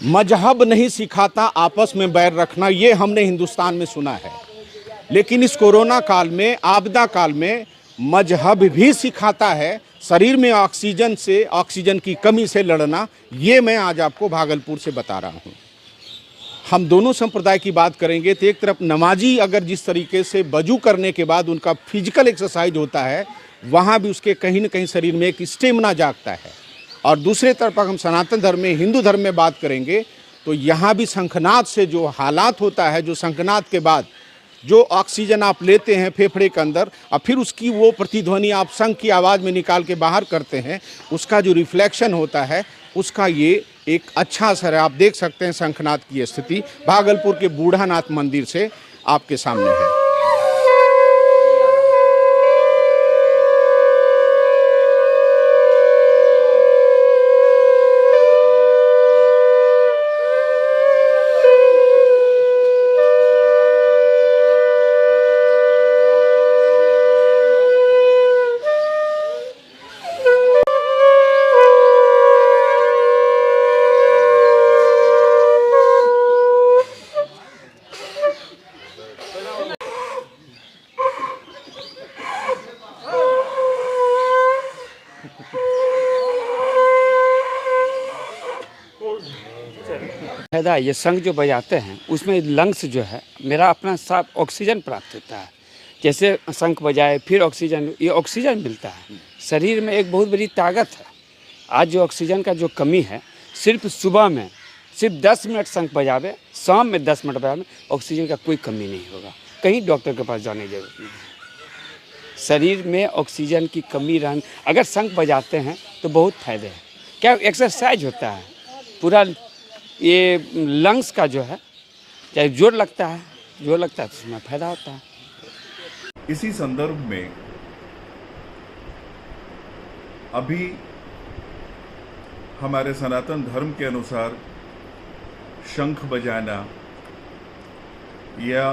मजहब नहीं सिखाता आपस में बैर रखना, ये हमने हिंदुस्तान में सुना है। लेकिन इस कोरोना काल में, आपदा काल में मजहब भी सिखाता है शरीर में ऑक्सीजन की कमी से लड़ना। ये मैं आज आपको भागलपुर से बता रहा हूँ। हम दोनों संप्रदाय की बात करेंगे तो एक तरफ नमाजी अगर जिस तरीके से वजू करने के बाद उनका फिजिकल एक्सरसाइज होता है, वहाँ भी उसके कहीं न कहीं शरीर में एक स्टेमिना जागता है। और दूसरे तरफ हम सनातन धर्म में, हिंदू धर्म में बात करेंगे तो यहाँ भी शंखनाद से जो हालात होता है, जो शंखनाद के बाद जो ऑक्सीजन आप लेते हैं फेफड़े के अंदर और फिर उसकी वो प्रतिध्वनि आप शंख की आवाज़ में निकाल के बाहर करते हैं, उसका जो रिफ्लेक्शन होता है उसका ये एक अच्छा असर है। आप देख सकते हैं शंखनाद की स्थिति भागलपुर के बूढ़ानाथ मंदिर से आपके सामने है। फायदा ये शंख जो बजाते हैं उसमें लंग्स जो है मेरा अपना साफ ऑक्सीजन प्राप्त होता है। जैसे शंख बजाए फिर ऑक्सीजन, ये ऑक्सीजन मिलता है। शरीर में एक बहुत बड़ी ताकत है। आज जो ऑक्सीजन का जो कमी है, सिर्फ सुबह में सिर्फ 10 मिनट शंख बजावे, शाम में 10 मिनट बजावे, ऑक्सीजन का कोई कमी नहीं होगा। कहीं डॉक्टर के पास जाने की जरूरत नहीं है। शरीर में ऑक्सीजन की कमी रहने अगर शंख बजाते हैं तो बहुत फायदे हैं। क्या एक्सरसाइज होता है पूरा, ये लंग्स का जो है चाहे जोर लगता है तो उसमें फायदा होता है। इसी संदर्भ में अभी हमारे सनातन धर्म के अनुसार शंख बजाना या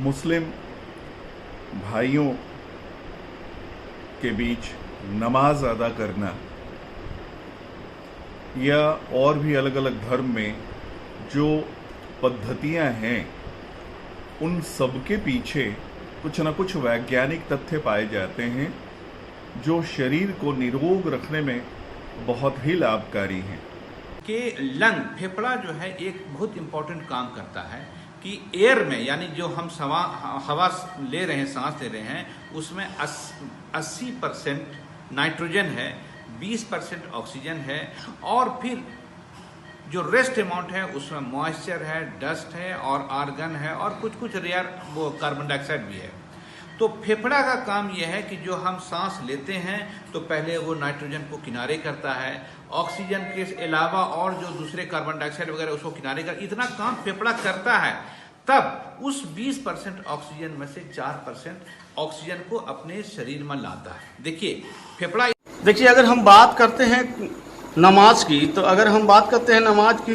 मुस्लिम भाइयों के बीच नमाज अदा करना या और भी अलग अलग धर्म में जो पद्धतियां हैं, उन सब के पीछे कुछ न कुछ वैज्ञानिक तथ्य पाए जाते हैं जो शरीर को निरोग रखने में बहुत ही लाभकारी हैं। कि लंग फेफड़ा जो है एक बहुत इंपॉर्टेंट काम करता है कि एयर में, यानी जो हम हवा ले रहे हैं, सांस ले रहे हैं, उसमें 80% नाइट्रोजन है, 20% ऑक्सीजन है और फिर जो रेस्ट अमाउंट है उसमें मॉइस्चर है, डस्ट है और आर्गन है और कुछ रेयर वो कार्बन डाइऑक्साइड भी है। तो फेफड़ा का काम यह है कि जो हम सांस लेते हैं तो पहले वो नाइट्रोजन को किनारे करता है, ऑक्सीजन के अलावा और जो दूसरे कार्बन डाइऑक्साइड वगैरह उसको किनारे कर, इतना काम फेफड़ा करता है। तब उस 20% ऑक्सीजन में से 4% ऑक्सीजन को अपने शरीर में लाता है। देखिए अगर हम बात करते हैं नमाज की,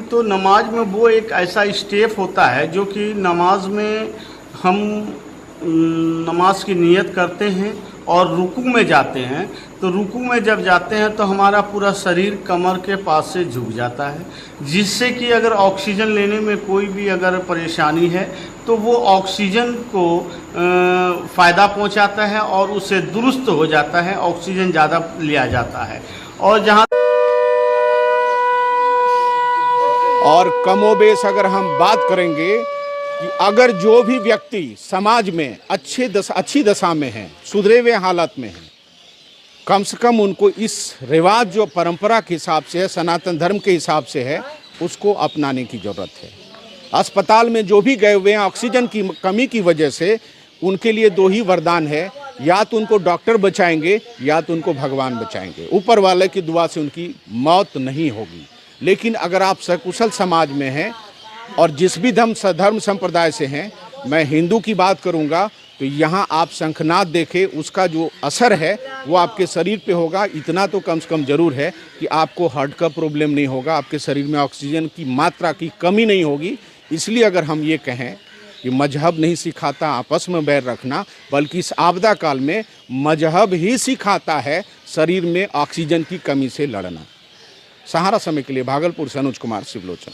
तो नमाज में वो एक ऐसा स्टेप होता है जो कि नमाज में हम नमाज की नियत करते हैं और रुकू में जाते हैं। तो रुकू में जब जाते हैं तो हमारा पूरा शरीर कमर के पास से झुक जाता है, जिससे कि अगर ऑक्सीजन लेने में कोई भी अगर परेशानी है तो वो ऑक्सीजन को फ़ायदा पहुंचाता है और उससे दुरुस्त हो जाता है, ऑक्सीजन ज़्यादा लिया जाता है। और कमोबेश अगर हम बात करेंगे कि अगर जो भी व्यक्ति समाज में अच्छी दशा में है, सुधरे हुए हालत में है, कम से कम उनको इस रिवाज जो परंपरा के हिसाब से है, सनातन धर्म के हिसाब से है, उसको अपनाने की ज़रूरत है। अस्पताल में जो भी गए हुए हैं ऑक्सीजन की कमी की वजह से, उनके लिए 2 ही वरदान है, या तो उनको डॉक्टर बचाएंगे या तो उनको भगवान बचाएंगे। ऊपर वाले की दुआ से उनकी मौत नहीं होगी। लेकिन अगर आप सकुशल समाज में हैं और जिस भी धर्म संप्रदाय से हैं, मैं हिंदू की बात करूंगा, तो यहाँ आप शंखनाद देखें, उसका जो असर है वो आपके शरीर पे होगा। इतना तो कम से कम ज़रूर है कि आपको हार्ट का प्रॉब्लम नहीं होगा, आपके शरीर में ऑक्सीजन की मात्रा की कमी नहीं होगी। इसलिए अगर हम ये कहें कि मजहब नहीं सिखाता आपस में बैर रखना, बल्कि इस आपदा काल में मजहब ही सिखाता है शरीर में ऑक्सीजन की कमी से लड़ना। सहारा समय के लिए भागलपुर से अनुज कुमार शिवलोचन।